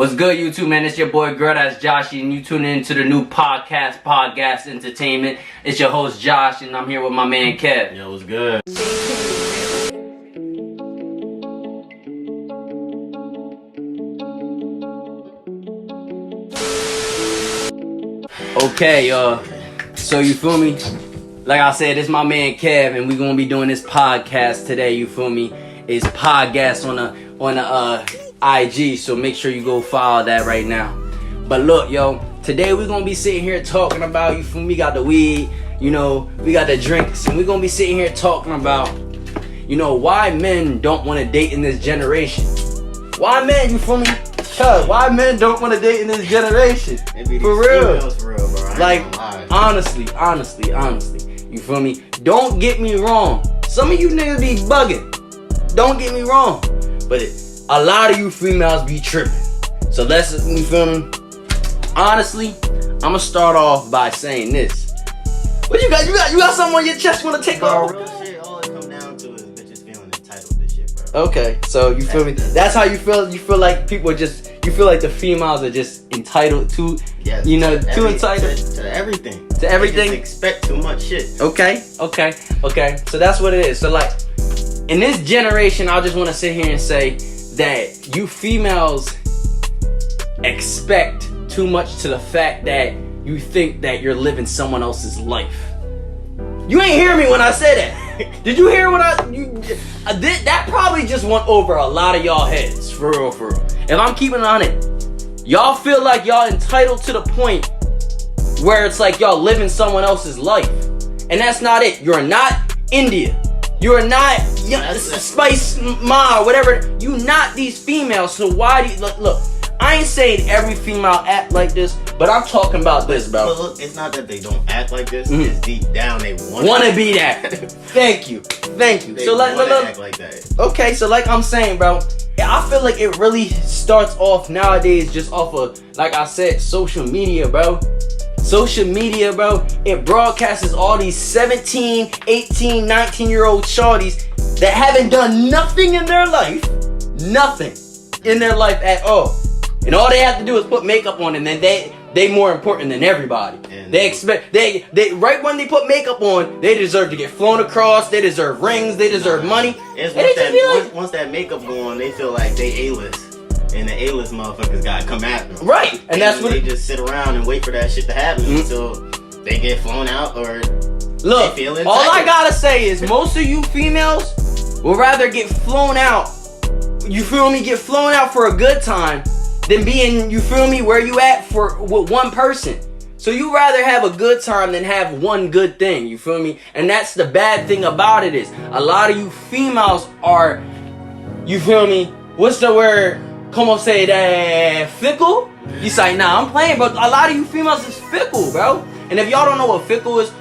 What's good, YouTube, man? It's your boy, girl, that's Josh, and you tune in to the new podcast Entertainment. It's your host, Josh, and I'm here with my man, Kev. Yo, what's good? Okay, so you feel me? Like I said, it's my man, Kev, and we're gonna be doing this podcast today, you feel me? It's podcast on the IG, so make sure you go follow that right now. But look, yo, today we're gonna be sitting here talking about, you feel me, we got the weed, you know, we got the drinks, and we're gonna be sitting here talking about, you know, why men don't want to date in this generation. Why men, you feel me? Why men don't want to date in this generation? For real. For real, bro. Like, honestly, you feel me? Don't get me wrong. Some of you niggas be bugging. Don't get me wrong. But a lot of you females be tripping. So let's, you feel me? Honestly, I'ma start off by saying this. What you got? You got something on your chest you wanna take off? Real shit, all it come down to is bitches feeling entitled to shit, bro. Okay, so you feel me? That's how you feel. You feel like people are just. You feel like the females are just entitled to. Yes, you know, too entitled to everything. To everything. They just expect too much shit. Okay. So that's what it is. So like, in this generation, I just want to sit here and say that you females expect too much to the fact that you think that you're living someone else's life. You ain't hear me when I said that. Did you hear what that probably just went over a lot of y'all heads, for real. If I'm keeping it on it, y'all feel like y'all entitled to the point where it's like y'all living someone else's life. And that's not it. You're not India. You're not Spice Ma or whatever. You not these females. So why do you look? I ain't saying every female act like this, but I'm talking about this, bro. But look, it's not that they don't act like this. It's deep down they want to be that. Thank you. They So like, act like that. Okay, so like I'm saying, bro, I feel like it really starts off nowadays just off of, like I said, social media, bro. Social media, bro, it broadcasts all these 17, 18, 19-year-old shorties that haven't done nothing in their life. Nothing in their life at all. And all they have to do is put makeup on, and then they more important than everybody. And they expect they right when they put makeup on, they deserve to get flown across. They deserve rings. They deserve money. It's once that makeup go on, they feel like they A-list, and the A-list motherfuckers gotta come after them. Right, and that's what they just sit around and wait for that shit to happen until they get flown out or look. They feel entitled. All I gotta say is most of you females will rather get flown out. You feel me? Get flown out for a good time than being, you feel me, where you at with one person. So you rather have a good time than have one good thing, you feel me? And that's the bad thing about it is a lot of you females are, you feel me, what's the word? Como say that, fickle? You say, nah, I'm playing, but a lot of you females is fickle, bro. And if y'all don't know what fickle is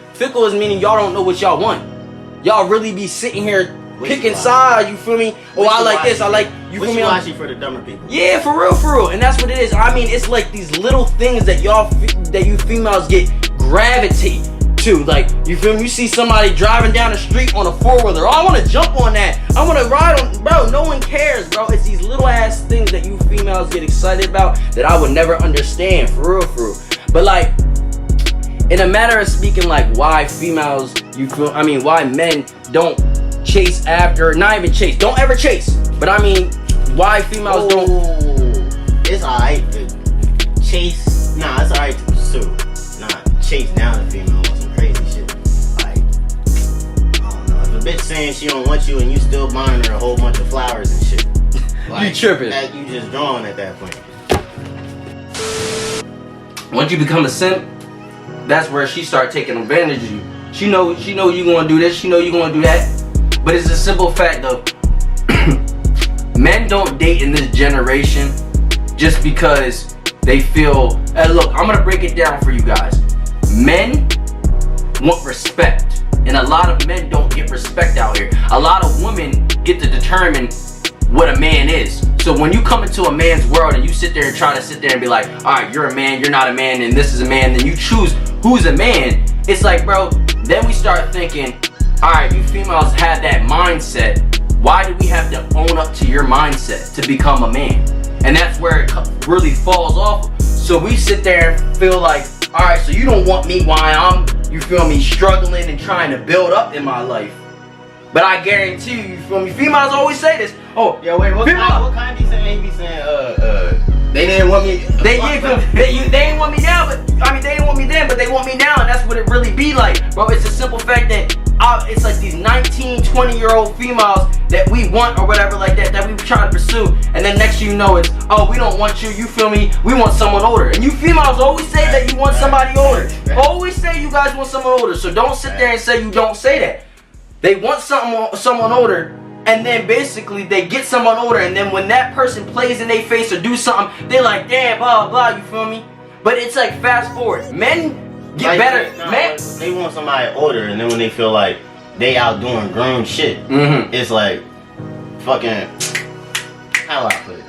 meaning y'all don't know what y'all want. Y'all really be sitting here picking sides, you feel me? Oh, I like this, I like, you feel me? Wishy-washy for the dumber people. Yeah, for real. And that's what it is. I mean, it's like these little things that you females get gravitate to. Like, you feel me? You see somebody driving down the street on a four-wheeler. Oh, I want to jump on that. I want to ride on, bro, no one cares, bro. It's these little ass things that you females get excited about that I would never understand, for real. But like, in a matter of speaking, like why females, why men don't chase after, not even chase, don't ever chase, but I mean, why females don't. It's alright to chase, it's alright to pursue, not chase down a female on some crazy shit. Like, I don't know, if a bitch saying she don't want you and you still buying her a whole bunch of flowers and shit, like, you tripping. That you just drawing at that point. Once you become a simp, that's where she start taking advantage of you. She know you gonna do this, she know you gonna do that. But it's a simple fact though. Men don't date in this generation just because they feel, and look, I'm gonna break it down for you guys. Men want respect, and a lot of men don't get respect out here. A lot of women get to determine what a man is. So when you come into a man's world and you sit there and try to sit there and be like, alright, you're a man, you're not a man, and this is a man, then you choose who's a man. It's like, bro, then we start thinking, alright, you females have that mindset. Why do we have to own up to your mindset to become a man? and that's where it really falls off. So we sit there and feel like, all right, so you don't want me while I'm, you feel me, struggling and trying to build up in my life. But I guarantee you, you feel me, females always say this. Oh, yo, wait, what kind be saying? He be saying, they didn't want me. They didn't want me now, but I mean, they didn't want me then, but they want me now, and that's what it really be like, bro. It's a simple fact that it's like these 19, 20-year-old females that we want or whatever like that we try to pursue, and then next you know it's, oh, we don't want you, you feel me, we want someone older. And you females always say that you want somebody older. Always say you guys want someone older, so don't sit there and say you don't say that. They want someone older, and then basically they get someone older, and then when that person plays in their face or do something, they're like, damn, blah, blah, you feel me? But it's like, fast forward, men get better. They want somebody older, and then when they feel like they out doing grown shit, it's like, fucking, how do I put it?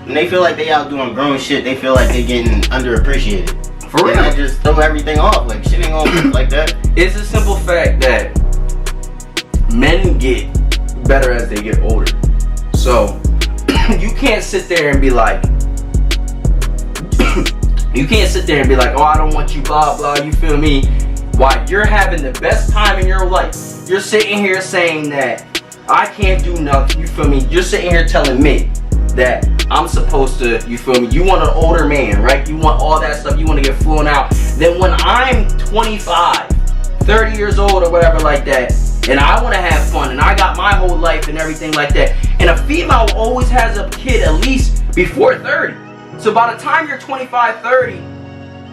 When they feel like they out doing grown shit, they feel like they getting underappreciated. For real. And I just throw everything off, like, shit ain't gonna work like that. It's a simple fact that men get better as they get older. So you can't sit there and be like, oh, I don't want you, blah blah, you feel me, while you're having the best time in your life. You're sitting here saying that I can't do nothing, you feel me, you're sitting here telling me that I'm supposed to, you feel me, you want an older man, right, you want all that stuff, you want to get flown out. Then when I'm 25, 30 years old or whatever like that, and I want to have fun, and I got my whole life and everything like that, and a female always has a kid at least before 30. So by the time you're 25, 30,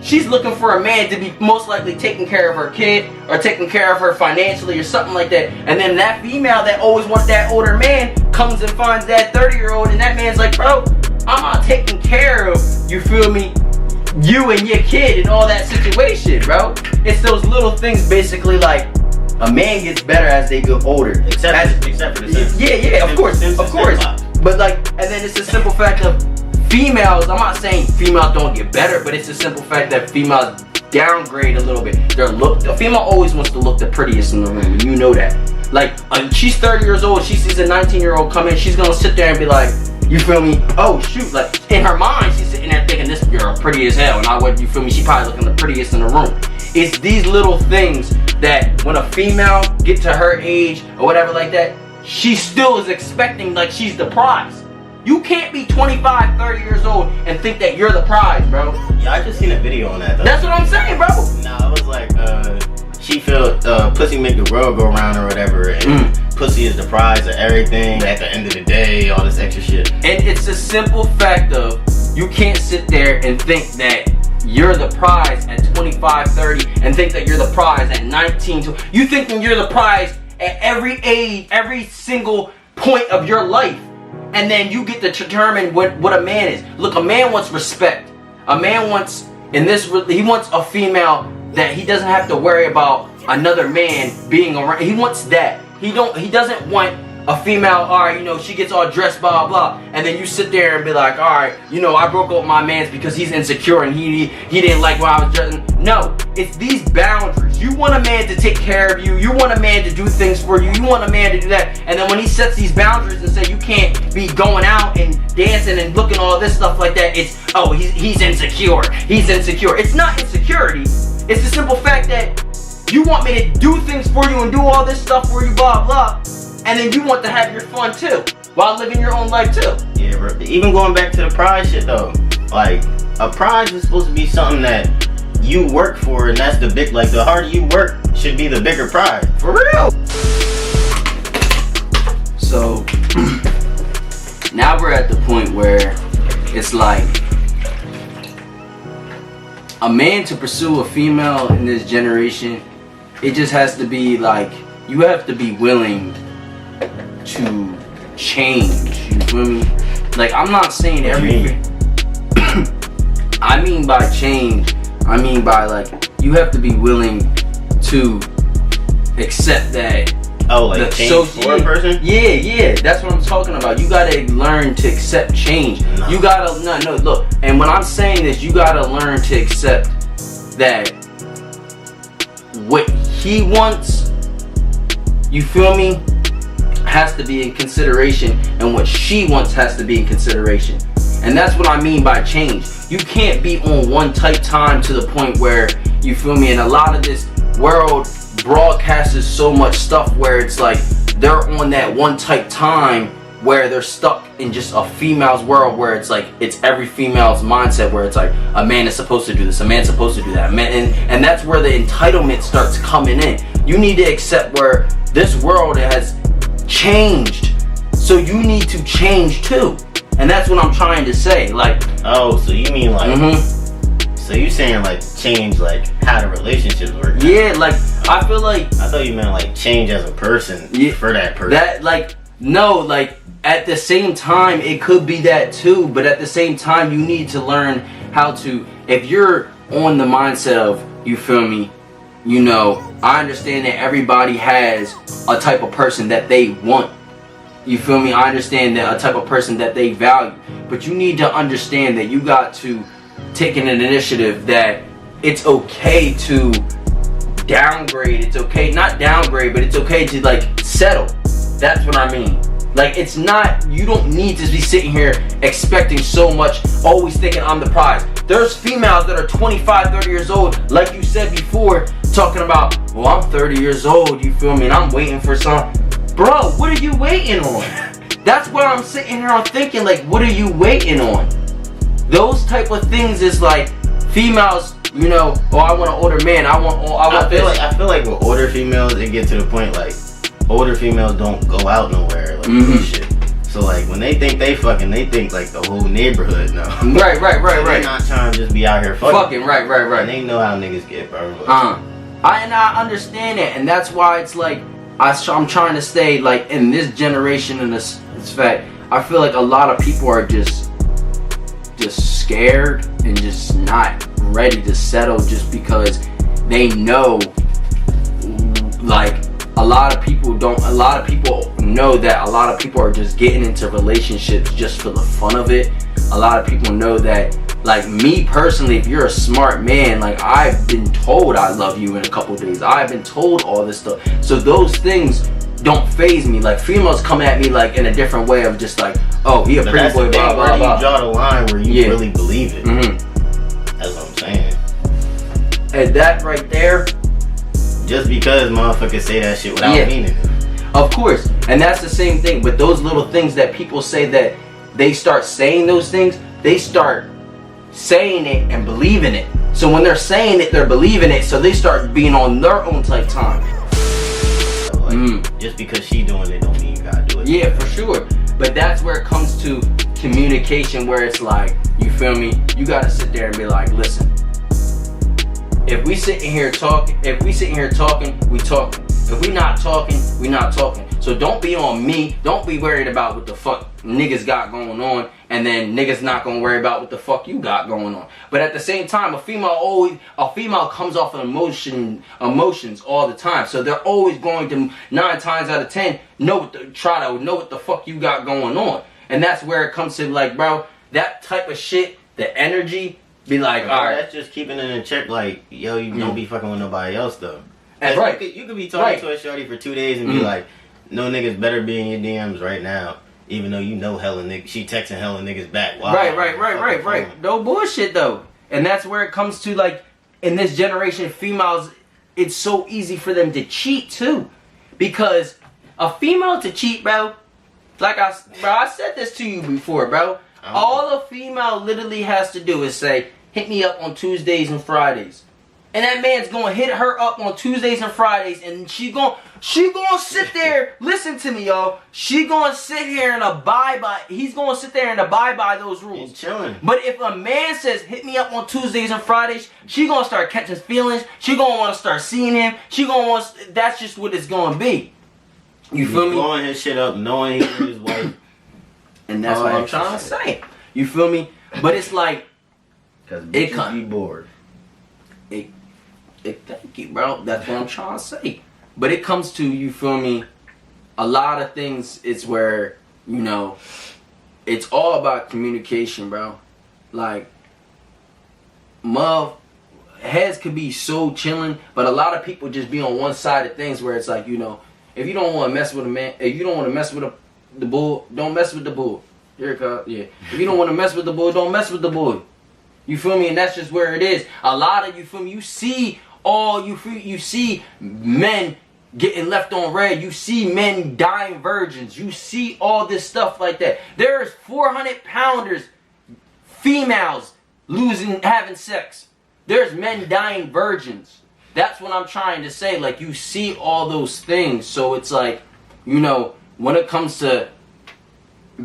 she's looking for a man to be most likely taking care of her kid or taking care of her financially or something like that. And then that female that always wants that older man comes and finds that 30-year-old, and that man's like, bro, I'm not taking care of, you feel me, you and your kid and all that situation, bro. It's those little things, basically, like, a man gets better as they get older. Except for the Sims. Yeah, of course. But like, and then it's a simple fact of females, I'm not saying females don't get better, but it's a simple fact that females downgrade a little bit. The female always wants to look the prettiest in the room, and you know that. Like, she's 30 years old, she sees a 19-year-old come in, she's gonna sit there and be like, you feel me, oh shoot, like, in her mind, she's sitting there thinking, this girl pretty as hell, and I would, you feel me, she probably looking the prettiest in the room. It's these little things that when a female get to her age or whatever like that, she still is expecting like she's the prize. You can't be 25, 30 years old and think that you're the prize, bro. Yeah, I just seen a video on that though. That's what I'm saying, bro. Nah, it was like, she felt pussy make the world go round or whatever, and pussy is the prize of everything at the end of the day, all this extra shit. And it's a simple fact of, you can't sit there and think that you're the prize at 25, 30 and think that you're the prize at 19. You thinking you're the prize at every age, every single point of your life. And then you get to determine what a man is. Look, a man wants respect. A man wants, he wants a female that he doesn't have to worry about another man being around. He wants that. He doesn't want a female, alright, you know, she gets all dressed, blah, blah, and then you sit there and be like, alright, you know, I broke up with my man because he's insecure and he didn't like what I was dressing. No, it's these boundaries. You want a man to take care of you. You want a man to do things for you. You want a man to do that. And then when he sets these boundaries and say you can't be going out and dancing and looking all this stuff like that, it's, oh, he's insecure. He's insecure. It's not insecurity. It's the simple fact that you want me to do things for you and do all this stuff for you, blah, blah. And then you want to have your fun too, while living your own life too. Yeah, bro. Even going back to the prize shit though, like, a prize is supposed to be something that you work for, and that's the big, like, the harder you work should be the bigger prize. For real. So now we're at the point where it's like, a man to pursue a female in this generation, it just has to be like, you have to be willing to change, you feel me? Like, I'm not saying everything. I mean by change, I mean by, like, you have to be willing to accept that. Oh, like change for a person? Yeah, that's what I'm talking about. You gotta learn to accept change. No. You gotta, no, look, and when I'm saying this, you gotta learn to accept that what he wants, you feel me, has to be in consideration, and what she wants has to be in consideration. And that's what I mean by change. You can't be on one type time to the point where, you feel me, and a lot of this world broadcasts so much stuff where it's like they're on that one type time where they're stuck in just a female's world, where it's like it's every female's mindset, where it's like a man is supposed to do this, a man's supposed to do that, and that's where the entitlement starts coming in. You need to accept where this world has changed, so you need to change too. And that's what I'm trying to say. Like, oh, so you mean like, so you saying like change like how the relationships work? Yeah, like I feel like, I thought you meant like change as a person for that person. That like, no, like at the same time it could be that too, but at the same time you need to learn how to, if you're on the mindset of, you feel me, you know, I understand that everybody has a type of person that they want. You feel me? I understand that a type of person that they value. But you need to understand that you got to take an initiative that it's okay to downgrade. It's okay, not downgrade, but it's okay to like settle. That's what I mean. Like, it's not, you don't need to be sitting here expecting so much, always thinking I'm the prize. There's females that are 25, 30 years old, like you said before, talking about, well, I'm 30 years old, you feel me, and I'm waiting for some. Bro, what are you waiting on? That's what I'm sitting here, I'm thinking, like, what are you waiting on? Those type of things is like, females, you know, oh, I want an older man, I want I feel like with older females, it get to the point, like, older females don't go out nowhere, like, do shit. So, like, when they think they fucking, they think, like, the whole neighborhood know. Right. They're not trying to just be out here fucking. Right. And they know how niggas get, bro. I understand it, and that's why it's like, I'm trying to stay, like, in this generation, and this fact, I feel like a lot of people are just scared and just not ready to settle just because they know, like, a lot of people know that a lot of people are just getting into relationships just for the fun of it. A lot of people know that, like me personally, if you're a smart man, like I've been told I love you in a couple of days. I've been told all this stuff. So those things don't faze me. Like, females come at me like in a different way of just like, oh, he a pretty boy, blah, blah, blah. You draw the line where you really believe it. That's what I'm saying. And that right there, just because motherfuckers say that shit without meaning it. Of course. And that's the same thing. But those little things that people say, that they start saying those things, they start saying it and believing it. So when they're saying it, they're believing it. So they start being on their own type time. So like, just because she doing it don't mean you gotta do it. Yeah, for sure. But that's where it comes to communication, where it's like, you feel me? You gotta sit there and be like, listen. If we sitting here talking, we talking. If we not talking, we not talking. So don't be on me. Don't be worried about what the fuck niggas got going on, and then niggas not gonna worry about what the fuck you got going on. But at the same time, a female comes off of emotions all the time. So they're always going to 9 times out of 10 try to know what the fuck you got going on. And that's where it comes to, like, bro, that type of shit, the energy. Be like, all right. That's just keeping it in check. Like, yo, you don't be fucking with nobody else though. That's right. You could be talking to a shorty for 2 days and be like, no niggas better be in your DMs right now, even though you know hella niggas. She texting hella niggas back. Wow, right. No bullshit though. And that's where it comes to, like, in this generation, females, it's so easy for them to cheat too, because a female to cheat, bro. Like I said this to you before, bro. All a female literally has to do is say, hit me up on Tuesdays and Fridays. And that man's gonna hit her up on Tuesdays and Fridays, and she gonna sit there, listen to me, y'all. She gonna sit here and he's gonna sit there and abide by those rules. He's chilling. But if a man says, hit me up on Tuesdays and Fridays, she gonna start catching feelings. She gonna wanna start seeing him. That's just what it's gonna be. You feel me? Blowing his shit up, knowing he's his wife. And that's what I'm trying to say. You feel me? But it's like, because it can't be bored. Thank you, bro. That's what I'm trying to say. But it comes to, you feel me, a lot of things. It's where, you know, it's all about communication, bro. Like, heads could be so chilling, but a lot of people just be on one side of things, where it's like, you know, if you don't want to mess with a man, if you don't want to mess with the bull, don't mess with the bull. Here it comes. Yeah. If you don't want to mess with the boy, don't mess with the boy. You feel me? And that's just where it is. A lot of you feel me. You see you see men getting left on red. You see men dying virgins. You see all this stuff like that. There's 400-pounders, females having sex. There's men dying virgins. That's what I'm trying to say. Like, you see all those things. So it's like, you know, when it comes to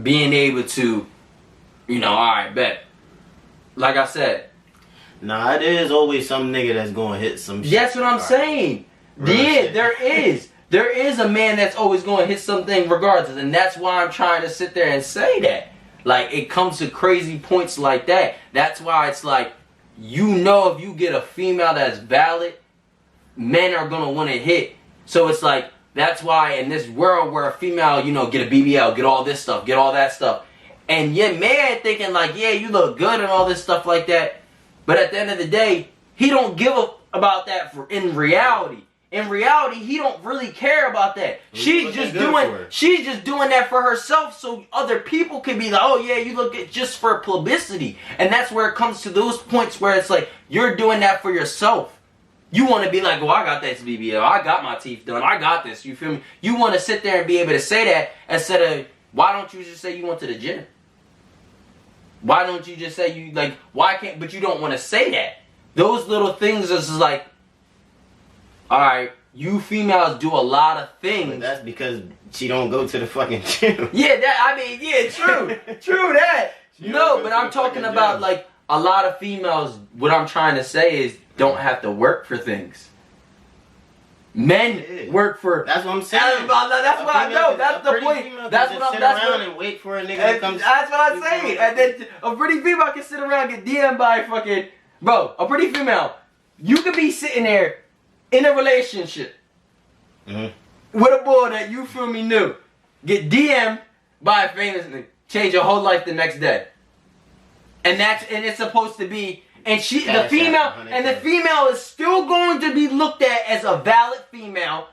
being able to, you know, alright, bet. Like I said. Nah, it is always some nigga that's gonna hit some shit. That's what I'm saying. Yeah, there is. There is a man that's always going to hit something regardless. And that's why I'm trying to sit there and say that. Like, it comes to crazy points like that. That's why it's like, you know, if you get a female that's valid, men are going to want to hit. So it's like, that's why in this world where a female, you know, get a BBL, get all this stuff, get all that stuff. And your man thinking like, yeah, you look good and all this stuff like that. But at the end of the day, he don't give about that in reality. In reality, he don't really care about that. She's just doing that for herself so other people can be like, oh yeah, you look good just for publicity. And that's where it comes to those points where it's like, you're doing that for yourself. You want to be like, oh, I got that BBL, I got my teeth done, I got this, you feel me? You want to sit there and be able to say that instead of, why don't you just say you went to the gym? Why don't you just say you, like, why can't, but you don't want to say that. Those little things is like, alright, you females do a lot of things. But that's because she don't go to the fucking gym. Yeah, true. True that. No, but I'm talking about, like, a lot of females, what I'm trying to say is, don't have to work for things. Men work for. That's what I'm saying. That's what I know. That's the point. That's what I'm. That's what. And wait for a nigga to come. That's what I'm saying. And then a pretty female can sit around and get DM'd by fucking bro. A pretty female, you could be sitting there in a relationship with a boy that you feel me knew, get DM'd by a famous nigga, change your whole life the next day, and it's supposed to be. And the female is still going to be looked at as a valid female,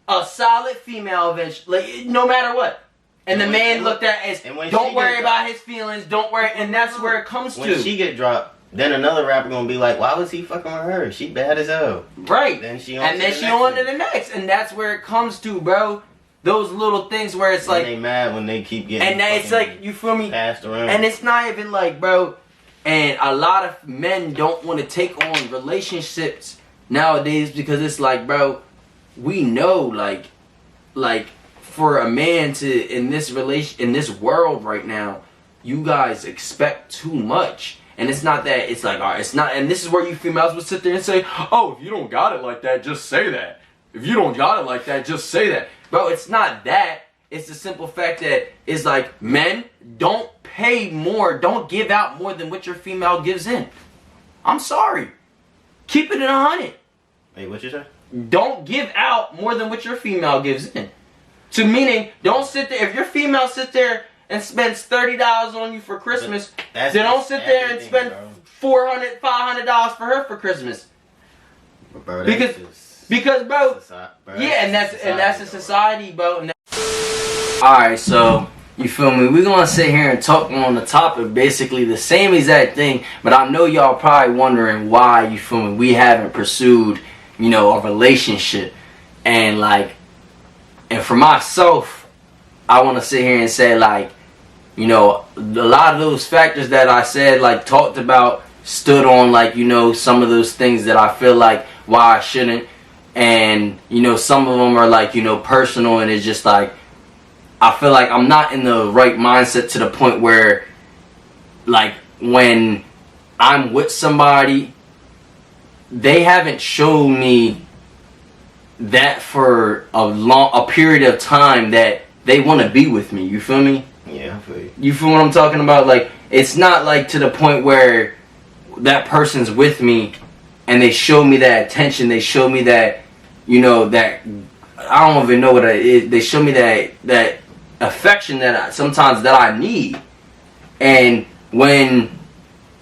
a solid female eventually, no matter what. And the man looked at as, don't worry about his feelings, don't worry, and that's where it comes to. When she get dropped, then another rapper gonna be like, why was he fucking with her? She bad as hell. Right. Then she on to the next, and that's where it comes to, bro. Those little things where it's like, they mad when they keep getting and it's like, you feel me? Passed around. And it's not even like, bro. And a lot of men don't want to take on relationships nowadays because it's like, bro, we know, like for a man to in this world right now, you guys expect too much. And it's not that, it's like, it's not, and this is where you females would sit there and say, oh, if you don't got it like that, just say that. If you don't got it like that, just say that. Bro, it's not that. It's the simple fact that it's like, men, don't pay more, don't give out more than what your female gives in. I'm sorry. Keep it at 100. Wait, what you say? Don't give out more than what your female gives in. So meaning, don't sit there, if your female sits there and spends $30 on you for Christmas, then don't sit there and spend $400, $500 for her for Christmas. Bro, because bro, yeah, and that's a society, bro. Alright, so, you feel me? We're gonna sit here and talk on the topic, basically the same exact thing, but I know y'all probably wondering why, you feel me, we haven't pursued, you know, a relationship. And like, and for myself, I wanna sit here and say, like, you know, a lot of those factors that I said, like, talked about, stood on, like, you know, some of those things that I feel like why I shouldn't. And, you know, some of them are like, you know, personal, and it's just like, I feel like I'm not in the right mindset to the point where, like, when I'm with somebody, they haven't shown me that for a period of time that they want to be with me. You feel me? Yeah, I feel you. You feel what I'm talking about? Like, it's not like to the point where that person's with me and they show me that attention. They show me that, you know, that I don't even know what it is. They show me that affection that sometimes I need. And when,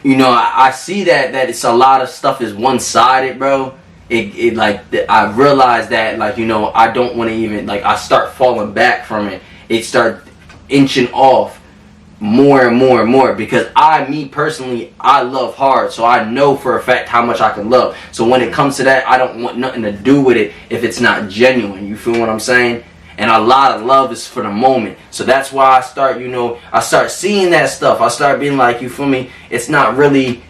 you know, I see that it's a lot of stuff is one-sided, bro. It like, I realize that, like, you know, I don't want to even, like, I start falling back from it. It start inching off. more and more and more, because me personally, I love hard, so I know for a fact how much I can love. So when it comes to that, I don't want nothing to do with it if it's not genuine. You feel what I'm saying? And a lot of love is for the moment. So that's why I start, I start seeing that stuff. I start being like, you feel me? It's not really,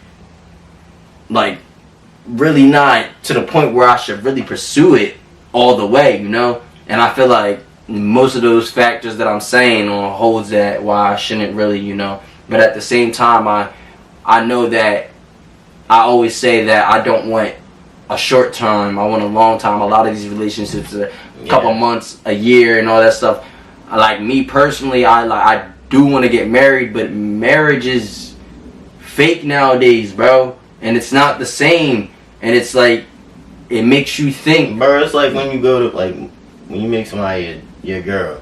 like, really not to the point where I should really pursue it all the way, And I feel like most of those factors that I'm saying on holds that why I shouldn't really, But at the same time, I know that I always say that I don't want a short time. I want a long time. A lot of these relationships are a couple months, a year, and all that stuff. Like me personally, I do want to get married, but marriage is fake nowadays, bro. And it's not the same. And it's like, it makes you think. Bro, it's like when you go to, like, when you make somebody your girl.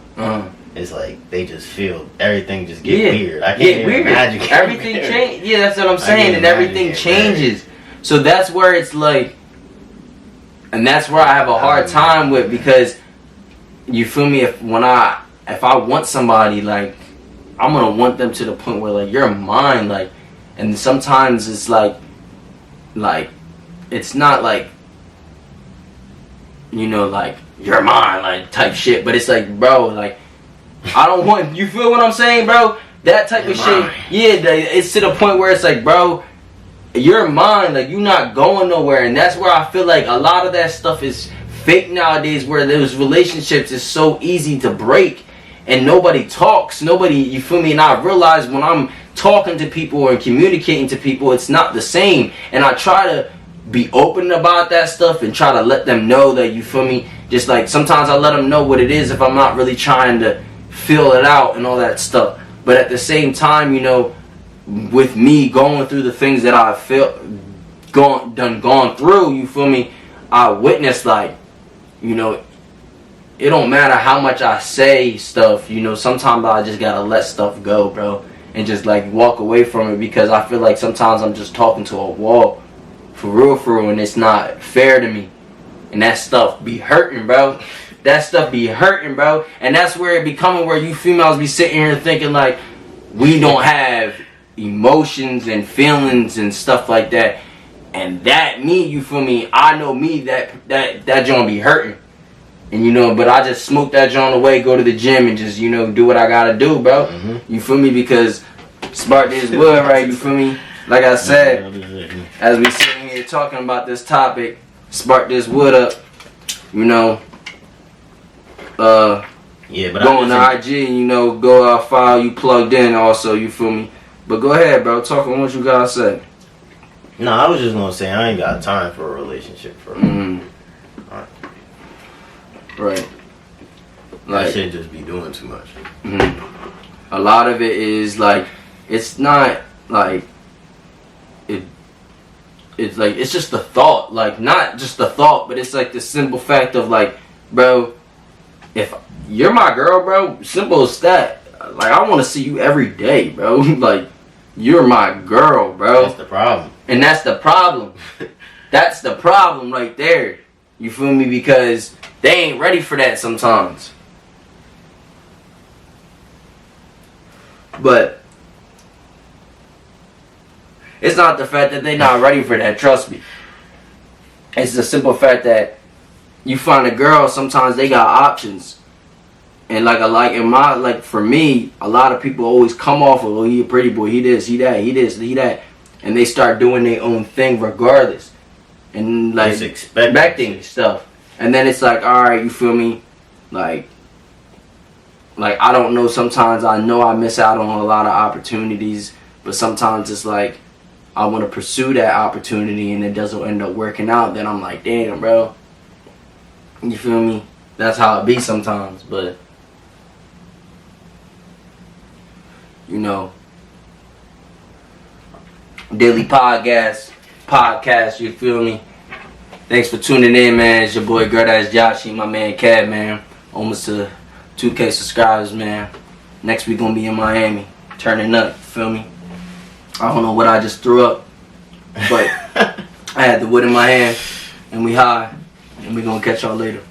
It's like they just feel everything just get weird. I can't even imagine. Everything changes. Yeah, that's what I'm saying. And everything changes. So that's where it's like, and that's where I have a hard time with, because you feel me, if I want somebody, like, I'm gonna want them to the point where, like, you're mine, like, and sometimes it's like it's not like, like, you're mine, like, type shit, but it's like, bro, like, I don't want, you feel what I'm saying, bro? That type of shit, it's to the point where it's like, bro, you're mine, like, you're not going nowhere. And that's where I feel like a lot of that stuff is fake nowadays, where those relationships is so easy to break and nobody talks, you feel me? And I realize when I'm talking to people or communicating to people, it's not the same. And I try to be open about that stuff and try to let them know that, you feel me, just like sometimes I let them know what it is if I'm not really trying to feel it out and all that stuff. But at the same time, with me going through the things that I gone through, you feel me, I witnessed, like, it don't matter how much I say stuff, sometimes I just gotta let stuff go, bro, and just, like, walk away from it, because I feel like sometimes I'm just talking to a wall, for real, and it's not fair to me, and that stuff be hurting, bro. And that's where it be coming, where you females be sitting here thinking, like, we don't have emotions and feelings and stuff like that. And that me, you feel me, I know me, that joint be hurting. And but I just smoke that joint away, go to the gym, and just, do what I gotta do, bro. You feel me? Because spark this wood, right? You feel me? Like I said, as we sitting here talking about this topic, spark this wood up, but go on the IG, go out, file you plugged in also, you feel me? But go ahead, bro, talk on what you gotta say. No, I was just gonna say I ain't got time for a relationship for Right. Like, that shit just be doing too much. A lot of it is like, it's not like it's like, it's just the thought, like, not just the thought, but it's like the simple fact of, like, bro, if you're my girl, bro, simple as that, like, I want to see you every day, bro. Like, you're my girl, bro. That's the problem. And that's the problem. That's the problem right there. You feel me? Because they ain't ready for that sometimes. But it's not the fact that they not ready for that, trust me. It's the simple fact that you find a girl, sometimes they got options. And for me, a lot of people always come off of, oh, he a pretty boy, he this, he that, he this, he that. And they start doing their own thing regardless. And like expecting stuff. And then it's like, alright, you feel me? Like I don't know, sometimes I know I miss out on a lot of opportunities, but sometimes it's like I want to pursue that opportunity and it doesn't end up working out. Then I'm like, damn, bro. You feel me? That's how it be sometimes, but daily podcast, you feel me? Thanks for tuning in, man. It's your boy Girl That's Joshy, my man Kev, man. Almost to 2K subscribers, man. Next week gonna be in Miami, turning up, you feel me? I don't know what I just threw up, but I had the wood in my hand, and we high, and we gonna catch y'all later.